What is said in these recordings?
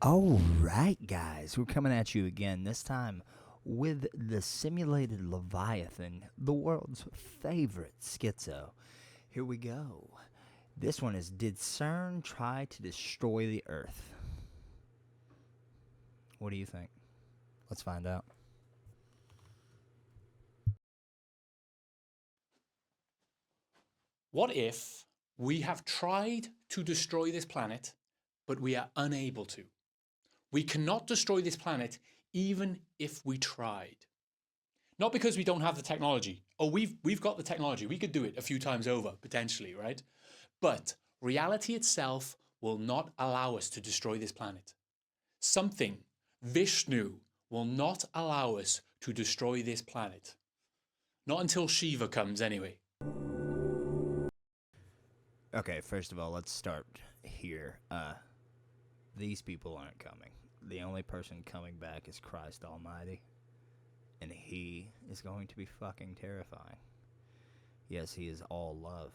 All right, guys, we're coming at you again, this time with the simulated Leviathan, the world's favorite schizo. Here we go. This one is, did Cern try to destroy the Earth? What do you think? Let's find out. What if we have tried to destroy this planet, but we are unable to? We cannot destroy this planet even if we tried. Not because we don't have the technology. Oh, we've got the technology. We could do it a few times over, potentially, right? But reality itself will not allow us to destroy this planet. Something, Vishnu, will not allow us to destroy this planet. Not until Shiva comes, anyway. Okay, first of all, let's start here. These people aren't coming. The only person coming back is Christ Almighty. And he is going to be fucking terrifying. Yes, he is all love.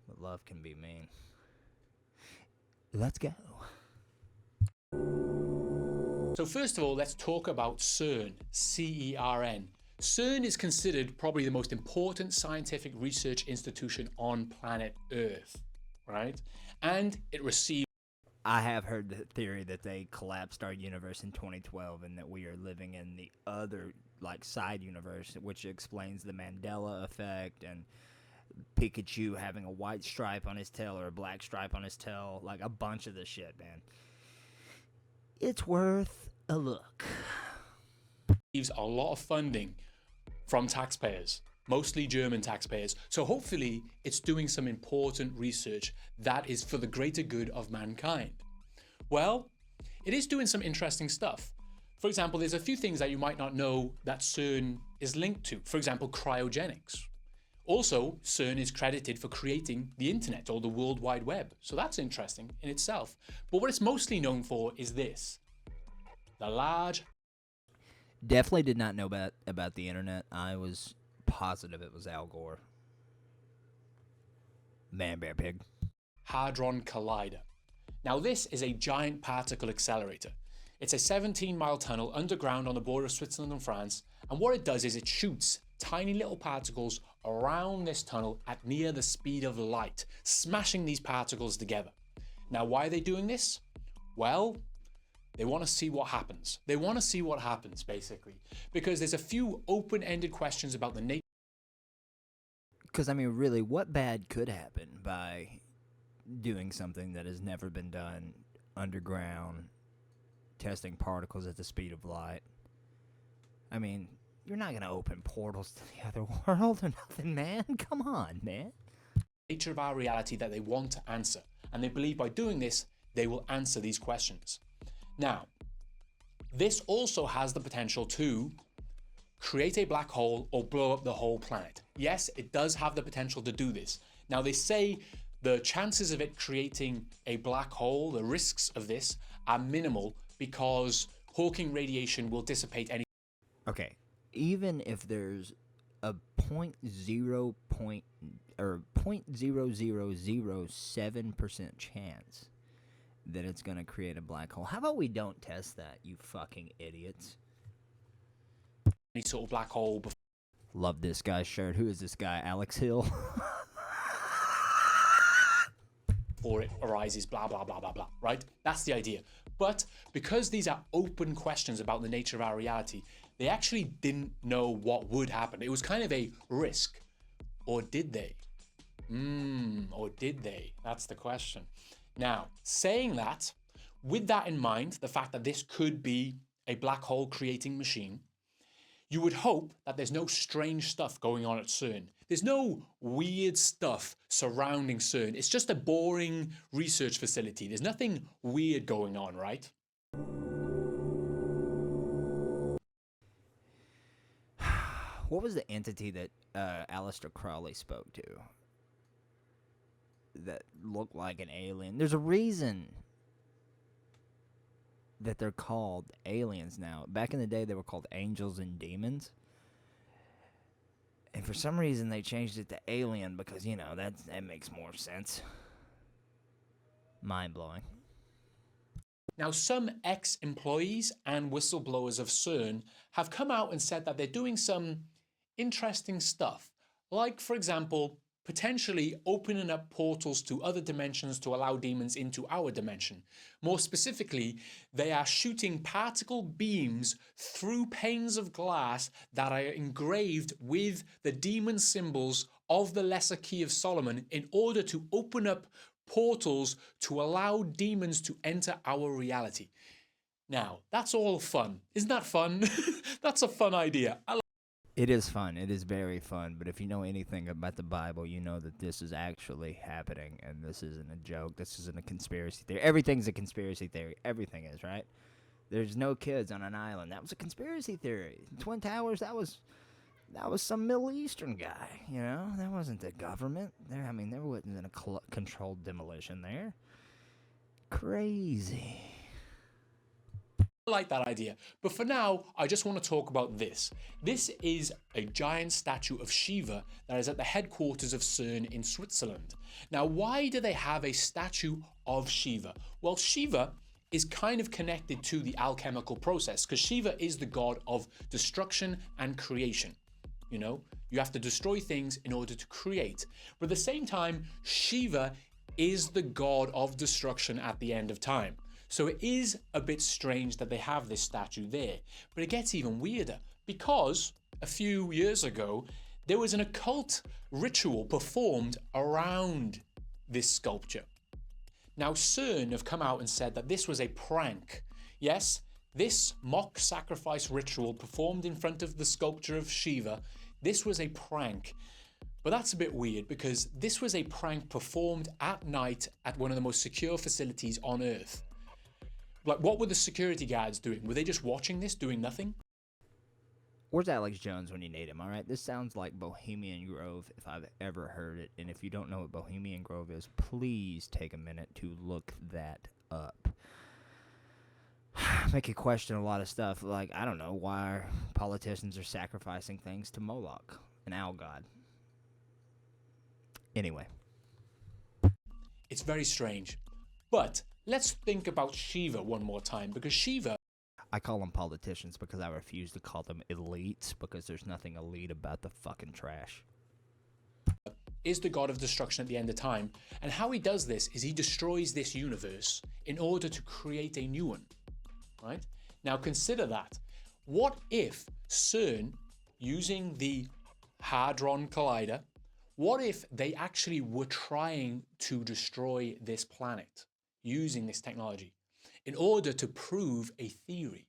But love can be mean. Let's go. So first of all, let's talk about CERN, C-E-R-N. CERN is considered probably the most important scientific research institution on planet Earth, right? And it received... I have heard the theory that they collapsed our universe in 2012 and that we are living in the other, like, side universe, which explains the Mandela effect and Pikachu having a white stripe on his tail or a black stripe on his tail, like a bunch of this shit, man. It's worth a look. Receives a lot of funding from taxpayers, mostly German taxpayers. So hopefully it's doing some important research that is for the greater good of mankind. Well, it is doing some interesting stuff. For example, there's a few things that you might not know that CERN is linked to. For example, cryogenics. Also, CERN is credited for creating the internet or the World Wide Web. So that's interesting in itself. But what it's mostly known for is this: the large... Definitely did not know about the internet. I was positive it was Al Gore. Man, bear, pig. Hadron Collider. Now this is a giant particle accelerator. It's a 17-mile tunnel underground on the border of Switzerland and France, and what it does is it shoots tiny little particles around this tunnel at near the speed of light, smashing these particles together. Now why are they doing this? Well, they want to see what happens. They want to see what happens, basically, because there's a few open-ended questions about the nature. Because, I mean, really, what bad could happen by doing something that has never been done underground, testing particles at the speed of light? I mean, you're not going to open portals to the other world or nothing, man. Come on, man. Nature of our reality that they want to answer, and they believe by doing this, they will answer these questions. Now, this also has the potential to create a black hole or blow up the whole planet. Yes, it does have the potential to do this. Now, they say the chances of it creating a black hole, the risks of this, are minimal because Hawking radiation will dissipate any... Okay, even if there's a 0.0007% chance that it's going to create a black hole. How about we don't test that, you fucking idiots? Any sort of black hole before... Love this guy's shirt. Who is this guy? Alex Hill? Before it arises, blah, blah, blah, blah, blah, right? That's the idea. But because these are open questions about the nature of our reality, they actually didn't know what would happen. It was kind of a risk. Or did they? Or did they? That's the question. Now, saying that, with that in mind, the fact that this could be a black hole creating machine, you would hope that there's no strange stuff going on at CERN. There's no weird stuff surrounding CERN. It's just a boring research facility. There's nothing weird going on, right? What was the entity that Aleister Crowley spoke to that looked like an alien? There's a reason that they're called aliens now. Back in the day, they were called angels and demons. And for some reason, they changed it to alien because, you know, that makes more sense. Mind-blowing. Now, some ex-employees and whistleblowers of Cern have come out and said that they're doing some interesting stuff, like, for example, potentially opening up portals to other dimensions to allow demons into our dimension. More specifically, they are shooting particle beams through panes of glass that are engraved with the demon symbols of the Lesser Key of Solomon in order to open up portals to allow demons to enter our reality. Now, that's all fun. Isn't that fun? That's a fun idea. It is fun. It is very fun. But if you know anything about the Bible, you know that this is actually happening, and this isn't a joke. This isn't a conspiracy theory. Everything's a conspiracy theory. Everything is, right? There's no kids on an island. That was a conspiracy theory. Twin Towers, that was some Middle Eastern guy, you know? That wasn't the government. There wasn't a controlled demolition there. Crazy. I like that idea. But for now, I just want to talk about this. This is a giant statue of Shiva that is at the headquarters of Cern in Switzerland. Now, why do they have a statue of Shiva? Well, Shiva is kind of connected to the alchemical process because Shiva is the god of destruction and creation. You know, you have to destroy things in order to create. But at the same time, Shiva is the god of destruction at the end of time. So it is a bit strange that they have this statue there. But it gets even weirder because a few years ago, there was an occult ritual performed around this sculpture. Now, Cern have come out and said that this was a prank. Yes, this mock sacrifice ritual performed in front of the sculpture of Shiva, this was a prank. But that's a bit weird because this was a prank performed at night at one of the most secure facilities on Earth. Like, what were the security guards doing? Were they just watching this, doing nothing? Where's Alex Jones when you need him, all right? This sounds like Bohemian Grove if I've ever heard it. And if you don't know what Bohemian Grove is, please take a minute to look that up. Make you question a lot of stuff. Like, I don't know why politicians are sacrificing things to Moloch, an owl god. Anyway. It's very strange. But let's think about Shiva one more time, because Shiva... I call them politicians because I refuse to call them elites, because there's nothing elite about the fucking trash. Is the god of destruction at the end of time, and how he does this is he destroys this universe in order to create a new one, right? Now consider that. What if Cern, using the Hadron Collider, what if they actually were trying to destroy this planet using this technology in order to prove a theory?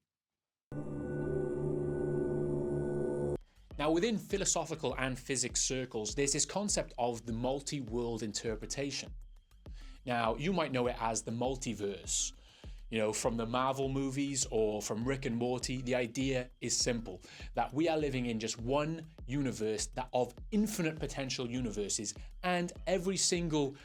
Now, within philosophical and physics circles, there's this concept of the multi-world interpretation. Now, you might know it as the multiverse, you know, from the Marvel movies or from Rick and Morty. The idea is simple, that we are living in just one universe that of infinite potential universes, and every single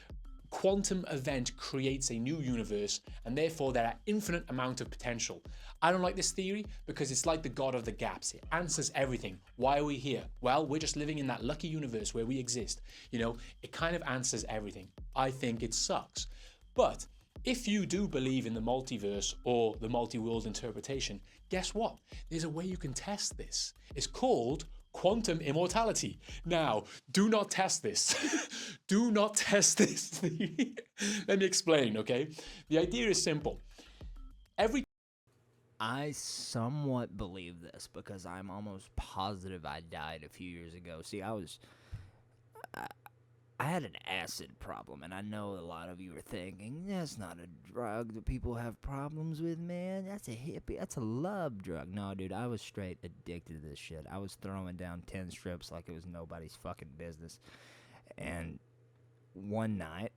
quantum event creates a new universe, and therefore there are infinite amount of potential. I don't like this theory because it's like the god of the gaps. It answers everything. Why are we here? Well, we're just living in that lucky universe where we exist. You know, it kind of answers everything. I think it sucks. But if you do believe in the multiverse or the multi-world interpretation, guess what? There's a way you can test this. It's called quantum immortality. Now, do not test this. Do not test this. Let me explain, okay? The idea is simple. I somewhat believe this because I'm almost positive I died a few years ago. See, I had an acid problem, and I know a lot of you are thinking, that's not a drug that people have problems with, man. That's a hippie. That's a love drug. No, dude, I was straight addicted to this shit. I was throwing down 10 strips like it was nobody's fucking business. And one night,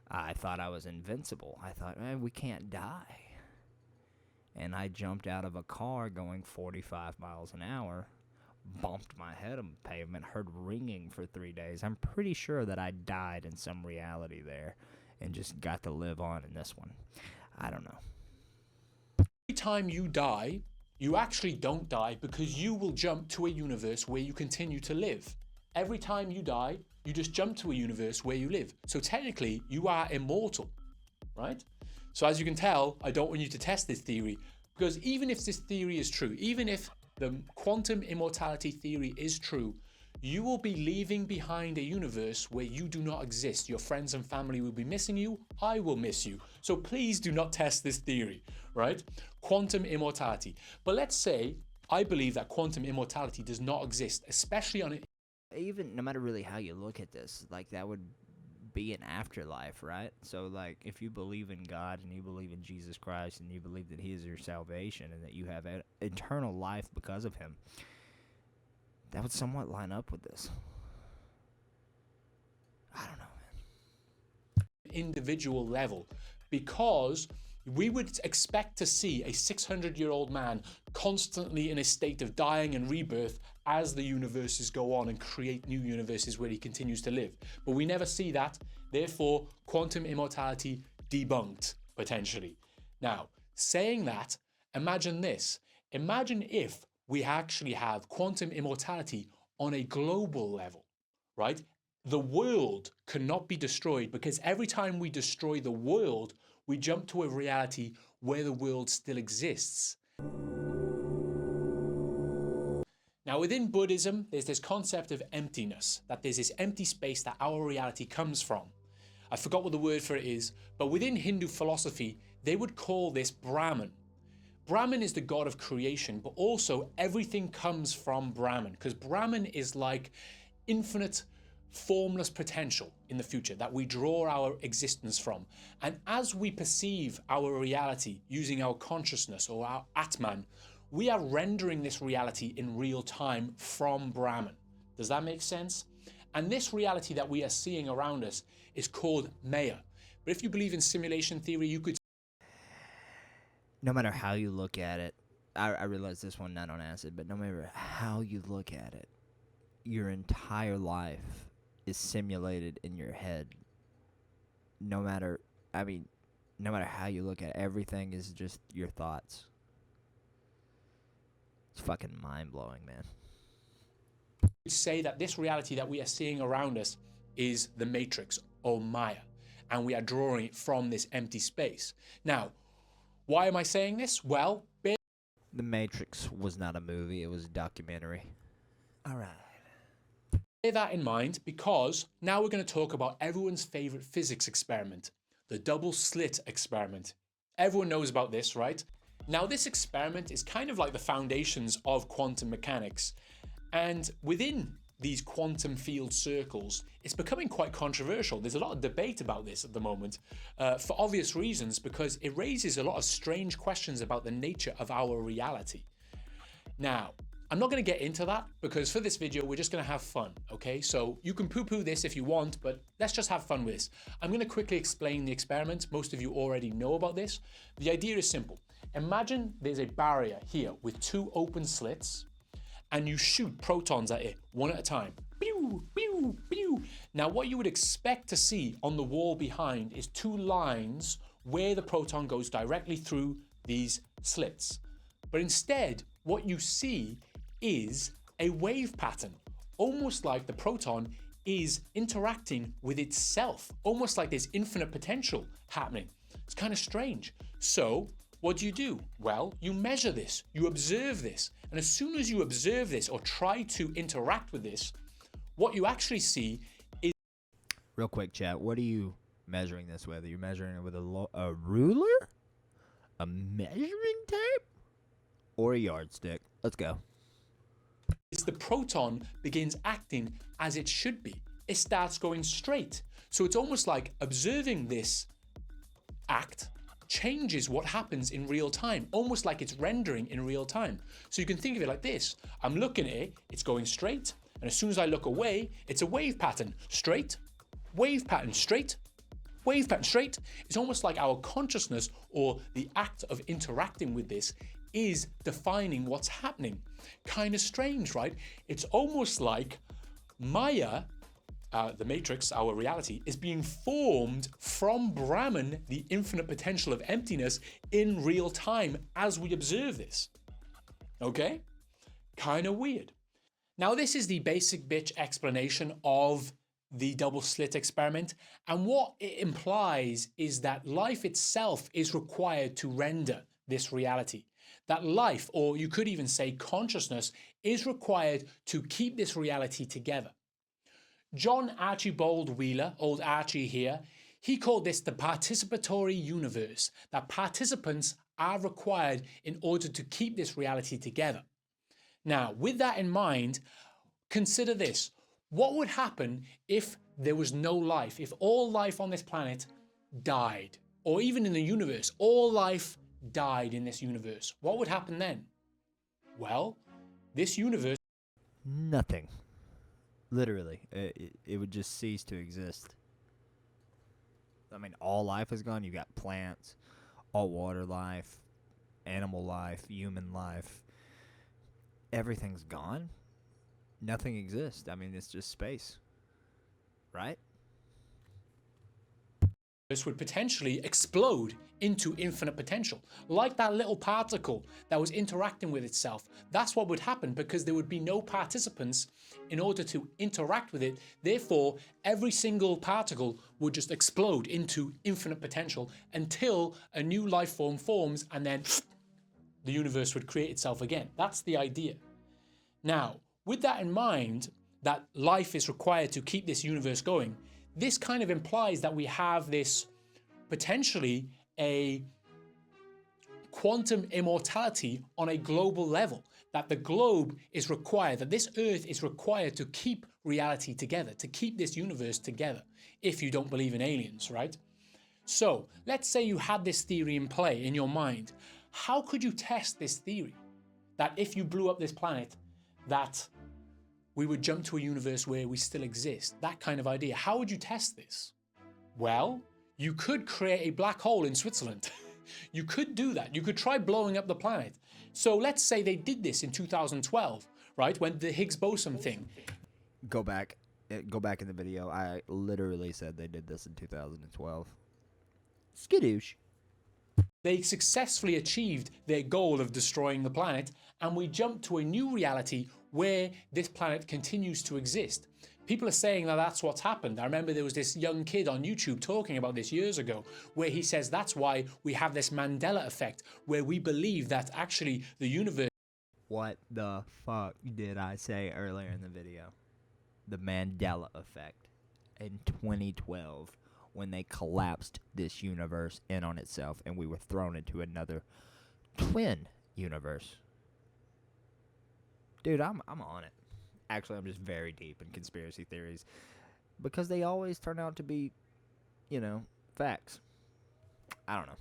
I thought I was invincible. I thought, man, we can't die. And I jumped out of a car going 45 miles an hour, bumped my head on the pavement, heard ringing for 3 days. I'm pretty sure that I died in some reality there and just got to live on in this one. I don't know. Every time you die, you actually don't die because you will jump to a universe where you continue to live. Every time you die, you just jump to a universe where you live. So technically, you are immortal. right? So as you can tell, I don't want you to test this theory, because even if this theory is true, even if the quantum immortality theory is true, you will be leaving behind a universe where you do not exist. Your friends and family will be missing you. I will miss you. So please do not test this theory, right? Quantum immortality. But let's say I believe that quantum immortality does not exist, especially on it. Even no matter really how you look at this, like that would be an afterlife, right? So like if you believe in God and you believe in Jesus Christ and you believe that he is your salvation and that you have eternal life because of him, that would somewhat line up with this. I don't know, man. Individual level, because we would expect to see a 600-year-old man constantly in a state of dying and rebirth as the universes go on and create new universes where he continues to live. But we never see that. Therefore, quantum immortality debunked, potentially. Now, saying that, imagine this. Imagine if we actually have quantum immortality on a global level, right? The world cannot be destroyed, because every time we destroy the world, we jump to a reality where the world still exists. Now, within Buddhism, there's this concept of emptiness, that there's this empty space that our reality comes from. I forgot what the word for it is, but within Hindu philosophy, they would call this Brahman. Brahman is the god of creation, but also everything comes from Brahman, because Brahman is like infinite formless potential in the future that we draw our existence from. And as we perceive our reality using our consciousness or our Atman, we are rendering this reality in real time from Brahman. Does that make sense? And this reality that we are seeing around us is called Maya. But if you believe in simulation theory, you could... No matter how you look at it, I realize this one not on acid, but no matter how you look at it, your entire life is simulated in your head. No matter how you look at it, everything is just your thoughts. It's fucking mind-blowing, man. Say that this reality that we are seeing around us is the Matrix or Maya, and we are drawing it from this empty space. Now, why am I saying this? Well, The Matrix was not a movie, it was a documentary. All right. bear that in mind, because now we're going to talk about everyone's favorite physics experiment, the double slit experiment. Everyone knows about this, right? Now, this experiment is kind of like the foundations of quantum mechanics. And within these quantum field circles, it's becoming quite controversial. There's a lot of debate about this at the moment, for obvious reasons, because it raises a lot of strange questions about the nature of our reality. Now, I'm not going to get into that, because for this video, we're just going to have fun, okay? So you can poo-poo this if you want, but let's just have fun with this. I'm going to quickly explain the experiment. Most of you already know about this. The idea is simple. Imagine there's a barrier here with two open slits, and you shoot protons at it one at a time. Pew, pew, pew. Now, what you would expect to see on the wall behind is two lines where the proton goes directly through these slits. But instead, what you see is a wave pattern, almost like the proton is interacting with itself, almost like there's infinite potential happening. It's kind of strange. So what do? Well, you measure this, you observe this, and as soon as you observe this or try to interact with this, what you actually see is... Real quick, chat, what are you measuring this with? Are you measuring it with a ruler? A measuring tape? Or a yardstick? Let's go. The proton begins acting as it should be. It starts going straight. So it's almost like observing this act changes what happens in real time, almost like it's rendering in real time. So you can think of it like this. I'm looking at it, it's going straight, and as soon as I look away, it's a wave pattern. Straight, wave pattern, straight, wave pattern, straight. It's almost like our consciousness, or the act of interacting with this, is defining what's happening. Kind of strange, right? It's almost like Maya, the Matrix, our reality, is being formed from Brahman, the infinite potential of emptiness, in real time as we observe this. Okay? Kind of weird. Now, this is the basic bitch explanation of the double slit experiment. And what it implies is that life itself is required to render this reality. That life, or you could even say consciousness, is required to keep this reality together. John Archibald Wheeler, old Archie here, he called this the participatory universe, that participants are required in order to keep this reality together. Now, with that in mind, consider this. What would happen if there was no life, if all life on this planet died, or even in the universe, all life died in this universe? What would happen then? Well, this universe... Nothing. Literally. It would just cease to exist. I mean, all life is gone. You got plants, all water life, animal life, human life. Everything's gone. Nothing exists. I mean, it's just space. Right? This would potentially explode into infinite potential, like that little particle that was interacting with itself. That's what would happen, because there would be no participants in order to interact with it. Therefore, every single particle would just explode into infinite potential until a new life form forms, and then the universe would create itself again. That's the idea. Now, with that in mind, that life is required to keep this universe going, this kind of implies that we have this potentially a quantum immortality on a global level, that the globe is required, that this earth is required to keep reality together, to keep this universe together, if you don't believe in aliens, right? So let's say you had this theory in play in your mind. How could you test this theory? That if you blew up this planet, that we would jump to a universe where we still exist, that kind of idea. How would you test this? Well, you could create a black hole in Switzerland. You could do that. You could try blowing up the planet. So let's say they did this in 2012, right? When the Higgs boson thing. Go back in the video. I literally said they did this in 2012. Skadoosh. They successfully achieved their goal of destroying the planet, and we jump to a new reality where this planet continues to exist. People are saying that that's what's happened. I remember there was this young kid on YouTube talking about this years ago, where he says that's why we have this Mandela effect, where we believe that actually the universe... What the fuck did I say earlier in the video? The Mandela effect. In 2012, when they collapsed this universe in on itself and we were thrown into another twin universe. Dude, I'm on it. Actually, I'm just very deep in conspiracy theories because they always turn out to be, facts. I don't know.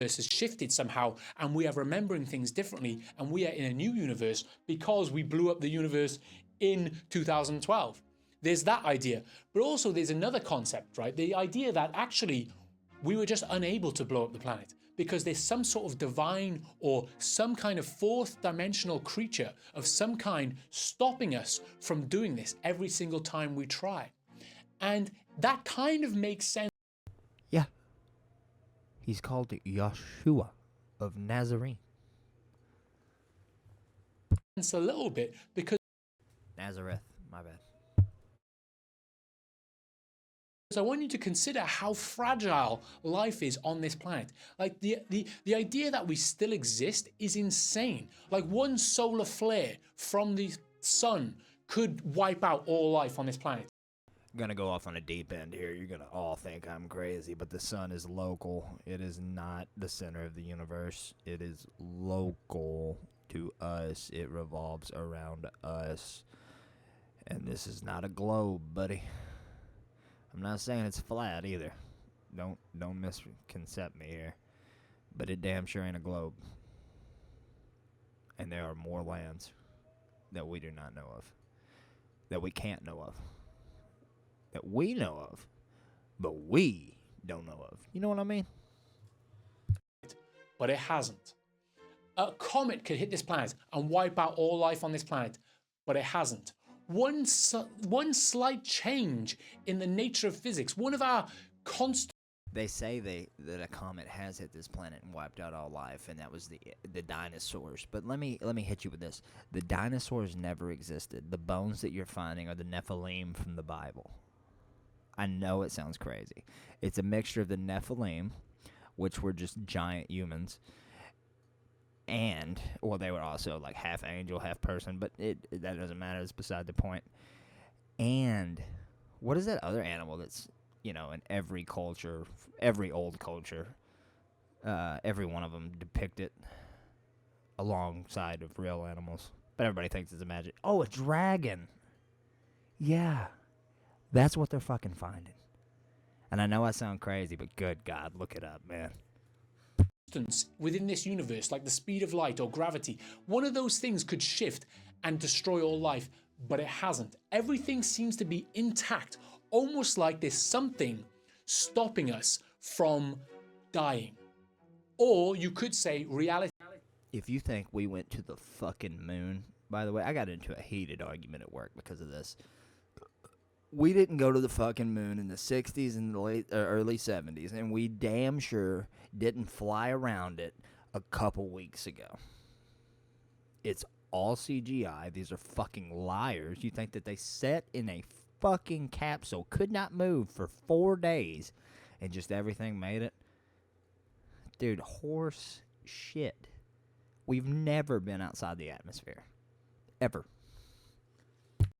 Has shifted somehow, and we are remembering things differently, and we are in a new universe because we blew up the universe in 2012. There's that idea, but also there's another concept, right? The idea that actually we were just unable to blow up the planet because there's some sort of divine or some kind of fourth dimensional creature of some kind stopping us from doing this every single time we try. And that kind of makes sense. Yeah. He's called Yeshua of Nazarene. It's a little bit because... Nazareth, my bad. So I want you to consider how fragile life is on this planet. Like the idea that we still exist is insane. Like one solar flare from the sun could wipe out all life on this planet. I'm gonna go off on a deep end here. You're gonna all think I'm crazy, but the sun is local. It is not the center of the universe. It is local to us. It revolves around us. And this is not a globe, buddy. I'm not saying it's flat either. Don't misconcept me here. But it damn sure ain't a globe. And there are more lands that we do not know of. That we can't know of. That we know of. But we don't know of. You know what I mean? But it hasn't. A comet could hit this planet and wipe out all life on this planet. But it hasn't. One slight change in the nature of physics, one of our constant... They say that a comet has hit this planet and wiped out all life, and that was the dinosaurs. But let me hit you with this. The dinosaurs never existed. The bones that you're finding are the Nephilim from the Bible. I know it sounds crazy. It's a mixture of the Nephilim, which were just giant humans, and well, they were also like half angel, half person, but that doesn't matter. It's beside the point. And what is that other animal that's in every culture, every old culture, every one of them depict it alongside of real animals, but everybody thinks it's a magic. Oh, a dragon. Yeah, that's what they're fucking finding. And I know I sound crazy, but good God, look it up, man. Within this universe, like the speed of light or gravity, one of those things could shift and destroy all life, but it hasn't. Everything seems to be intact, almost like there's something stopping us from dying. Or you could say reality. If you think we went to the fucking moon, by the way, I got into a heated argument at work because of this. We didn't go to the fucking moon in the 60s and the early 70s, and we damn sure didn't fly around it a couple weeks ago. It's all CGI. These are fucking liars. You think that they sat in a fucking capsule, could not move for 4 days, and just everything made it? Dude, horse shit. We've never been outside the atmosphere. Ever.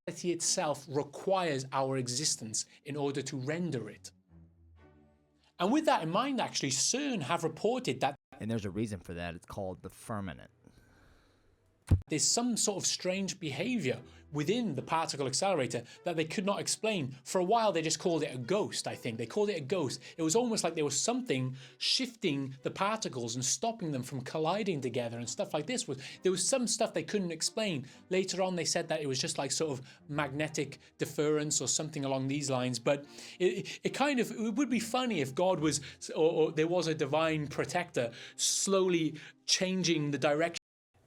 Reality itself requires our existence in order to render it. And with that in mind, actually, Cern have reported that And there's a reason for that. It's called the firmament. there's some sort of strange behavior within the particle accelerator that they could not explain. For a while, they just called it a ghost, I think. They called it a ghost. It was almost like there was something shifting the particles and stopping them from colliding together and stuff like this. There was some stuff they couldn't explain. Later on, they said that it was just like sort of magnetic deference or something along these lines. But it would be funny if God was, or there was a divine protector slowly changing the direction.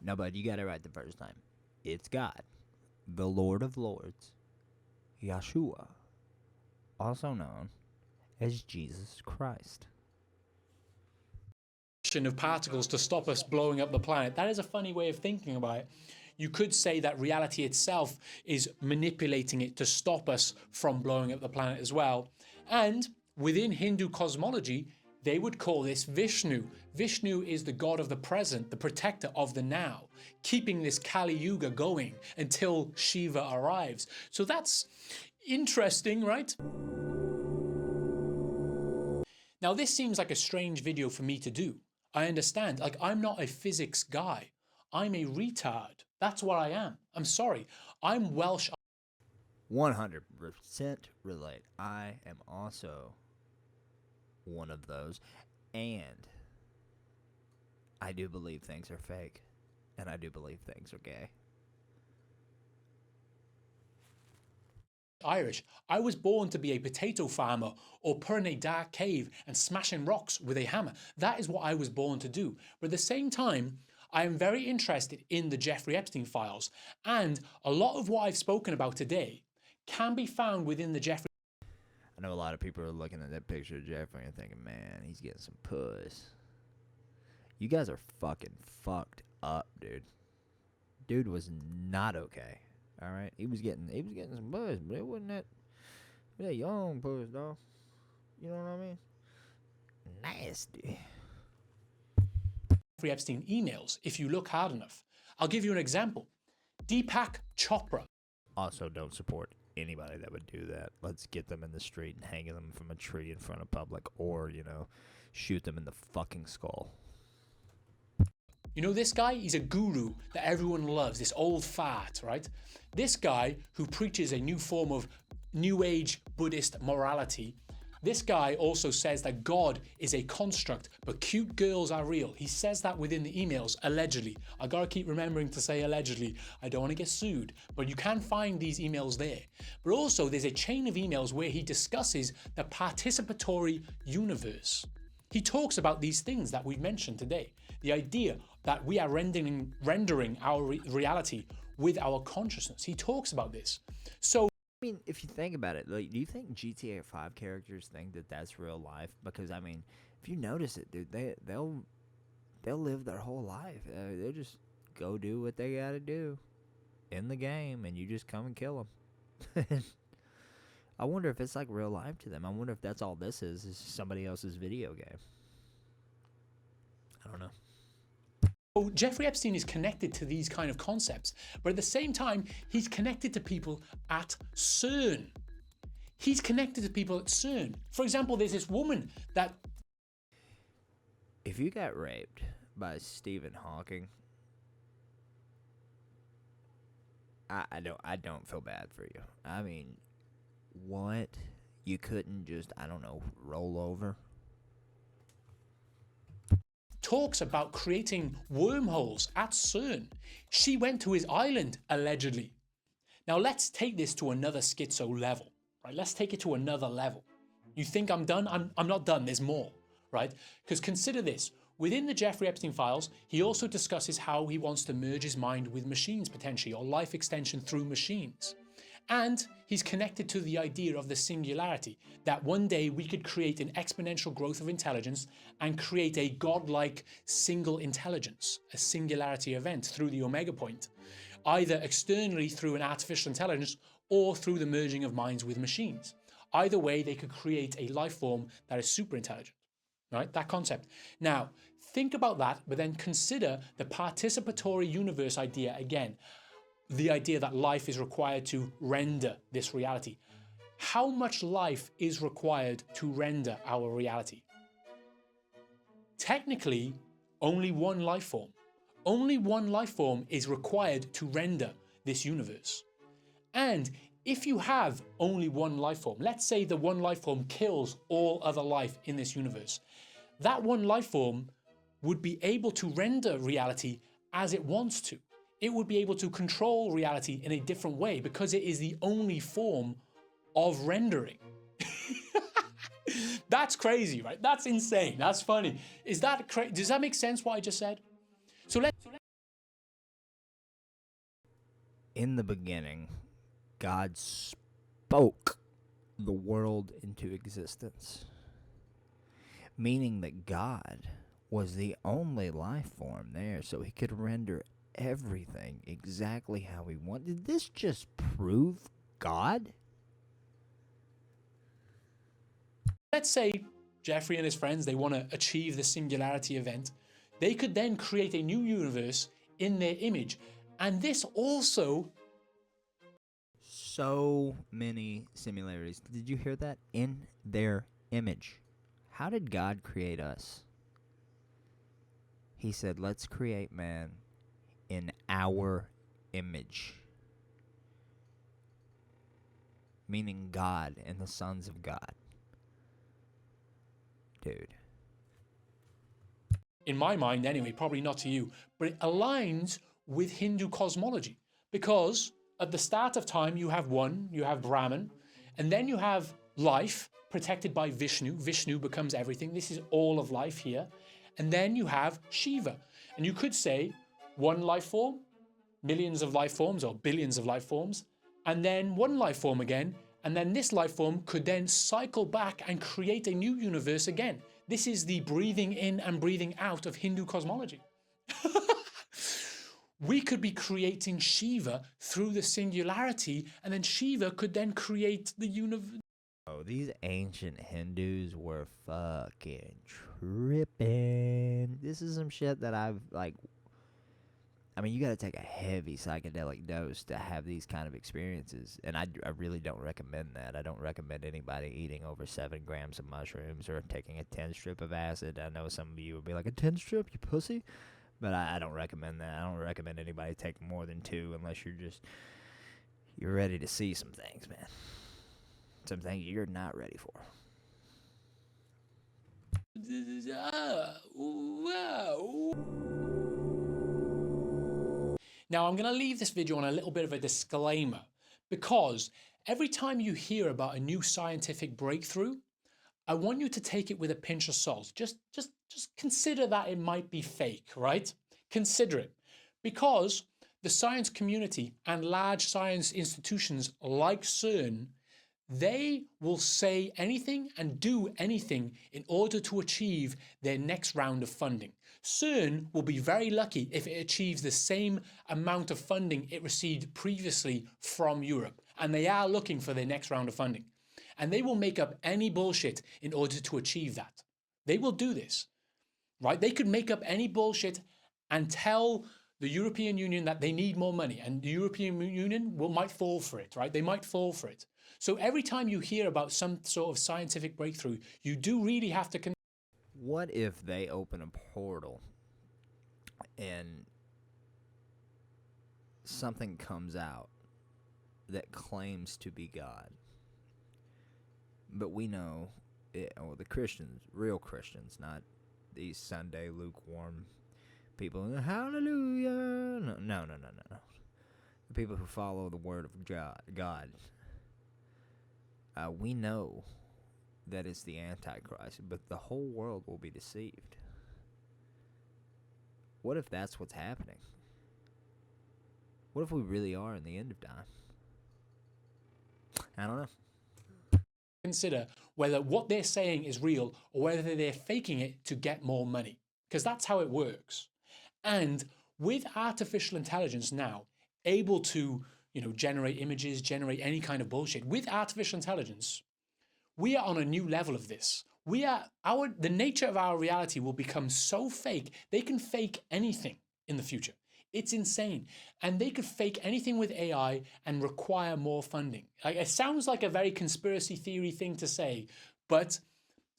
No, bud, you got it right the first time. It's God, the Lord of Lords, Yeshua, also known as Jesus Christ. Of particles to stop us blowing up the planet. That is a funny way of thinking about it. You could say that reality itself is manipulating it to stop us from blowing up the planet as well. And within Hindu cosmology, they would call this Vishnu. Vishnu is the god of the present, the protector of the now, keeping this Kali Yuga going until Shiva arrives. So that's interesting, right? Now, this seems like a strange video for me to do. I understand. Like, I'm not a physics guy. I'm a retard. That's what I am. I'm sorry. I'm Welsh. 100% relate. I am also one of those, and I do believe things are fake, and I do believe things are gay. Irish. I was born to be a potato farmer or put in a dark cave and smashing rocks with a hammer. That is what I was born to do. But at the same time, I am very interested in the Jeffrey Epstein files, and a lot of what I've spoken about today can be found within the Jeffrey. I know a lot of people are looking at that picture of Jeffrey and thinking, man, he's getting some puss. You guys are fucking fucked up, dude. Dude was not okay. All right, he was getting some puss, but it wasn't that young puss, dog. You know what I mean? Nasty. Jeffrey Epstein emails, if you look hard enough. I'll give you an example. Deepak Chopra. Also, don't support anybody that would do that. Let's get them in the street and hang them from a tree in front of public, or shoot them in the fucking skull. You know this guy? He's a guru that everyone loves, this old fart, right? This guy who preaches a new form of New Age Buddhist morality. This guy also says that God is a construct, but cute girls are real. He says that within the emails, allegedly. I gotta keep remembering to say allegedly. I don't want to get sued, but you can find these emails there. But also there's a chain of emails where he discusses the participatory universe. He talks about these things that we've mentioned today. The idea that we are rendering our reality with our consciousness. He talks about this. So I mean, if you think about it, like, do you think GTA 5 characters think that that's real life? Because I mean, if you notice it, dude, they'll live their whole life. They'll just go do what they gotta do in the game, and you just come and kill them. I wonder if it's like real life to them. I wonder if that's all this is somebody else's video game. I don't know. So Jeffrey Epstein is connected to these kind of concepts, but at the same time, he's connected to people at CERN. He's connected to people at CERN. For example, there's this woman that... If you got raped by Stephen Hawking, I don't feel bad for you. I mean, what? You couldn't just, I don't know, roll over? talks about creating wormholes at CERN. She went to his island, allegedly. Now let's take this to another schizo level, right? Let's take it to another level. You think I'm done? I'm not done, there's more, right? Because consider this, within the Jeffrey Epstein files, he also discusses how he wants to merge his mind with machines potentially, or life extension through machines. And he's connected to the idea of the singularity, that one day we could create an exponential growth of intelligence and create a godlike single intelligence, a singularity event through the omega point, either externally through an artificial intelligence or through the merging of minds with machines. Either way, they could create a life form that is super intelligent, right? That concept. Now, think about that, but then consider the participatory universe idea again. The idea that life is required to render this reality. How much life is required to render our reality? Technically, only one life form. Only one life form is required to render this universe. And if you have only one life form, let's say the one life form kills all other life in this universe, that one life form would be able to render reality as it wants to. It would be able to control reality in a different way because it is the only form of rendering. That's crazy, right? That's insane. That's funny. Is that crazy? Does that make sense what I just said? In the beginning, God spoke the world into existence, meaning that God was the only life form there, so he could render everything exactly how he wanted. Did this just prove God? Let's say Jeffrey and his friends, they want to achieve the singularity event. They could then create a new universe in their image. And this also... So many similarities. Did you hear that? In their image. How did God create us? He said, let's create man in our image. Meaning God and the sons of God. Dude. In my mind anyway, probably not to you, but it aligns with Hindu cosmology. Because at the start of time, you have Brahman, and then you have life protected by Vishnu. Vishnu becomes everything. This is all of life here. And then you have Shiva. And you could say one life form, millions of life forms or billions of life forms, and then one life form again, and then this life form could then cycle back and create a new universe again. This is the breathing in and breathing out of Hindu cosmology. We could be creating Shiva through the singularity, and then Shiva could then create the universe. Oh, these ancient Hindus were fucking tripping. This is some shit that I've, like... I mean, you gotta take a heavy psychedelic dose to have these kind of experiences, and I really don't recommend that. I don't recommend anybody eating over 7 grams of mushrooms or taking a 10-strip of acid. I know some of you would be like, a 10-strip, you pussy? But I don't recommend that. I don't recommend anybody take more than 2 unless you're ready to see some things, man. Some things you're not ready for. Now I'm going to leave this video on a little bit of a disclaimer, because every time you hear about a new scientific breakthrough, I want you to take it with a pinch of salt. Just consider that it might be fake, right? Consider it. Because the science community and large science institutions like CERN, they will say anything and do anything in order to achieve their next round of funding. CERN will be very lucky if it achieves the same amount of funding it received previously from Europe. And they are looking for their next round of funding. And they will make up any bullshit in order to achieve that. They will do this, right? They could make up any bullshit and tell the European Union that they need more money, and the European Union might fall for it, right? They might fall for it. So every time you hear about some sort of scientific breakthrough, you do really have to. What if they open a portal and something comes out that claims to be God? But we know, the Christians, real Christians, not these Sunday lukewarm people. Hallelujah! No. The people who follow the word of God. We know that it's the Antichrist, but the whole world will be deceived. What if that's what's happening? What if we really are in the end of time? I don't know. Consider whether what they're saying is real or whether they're faking it to get more money, because that's how it works. And with artificial intelligence now able to, generate images, generate any kind of bullshit, with artificial intelligence, we are on a new level of this. The nature of our reality will become so fake, they can fake anything in the future. It's insane. And they could fake anything with AI and require more funding. It sounds like a very conspiracy theory thing to say, but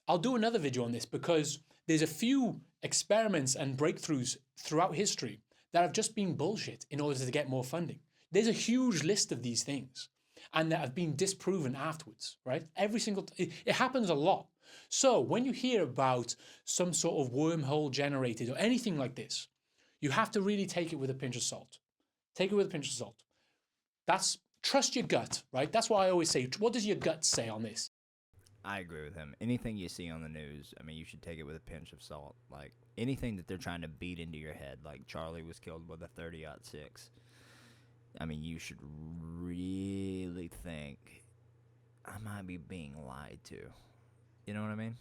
I'll do another video on this because there's a few experiments and breakthroughs throughout history that have just been bullshit in order to get more funding. There's a huge list of these things and that have been disproven afterwards, right? It happens a lot. So when you hear about some sort of wormhole generated or anything like this, you have to really take it with a pinch of salt. Take it with a pinch of salt. Trust your gut, right? That's why I always say, what does your gut say on this? I agree with him. Anything you see on the news, you should take it with a pinch of salt. Like, anything that they're trying to beat into your head, like Charlie was killed with a 30-06. You should really think, I might be being lied to. You know what I mean?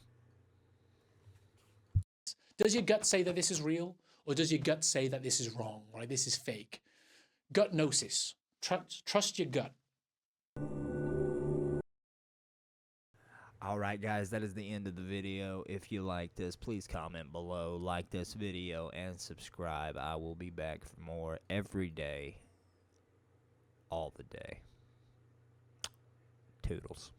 Does your gut say that this is real? Or does your gut say that this is wrong, right? This is fake? Gut gnosis. Trust your gut. Alright guys, that is the end of the video. If you like this, please comment below, like this video, and subscribe. I will be back for more every day, all the day. Toodles.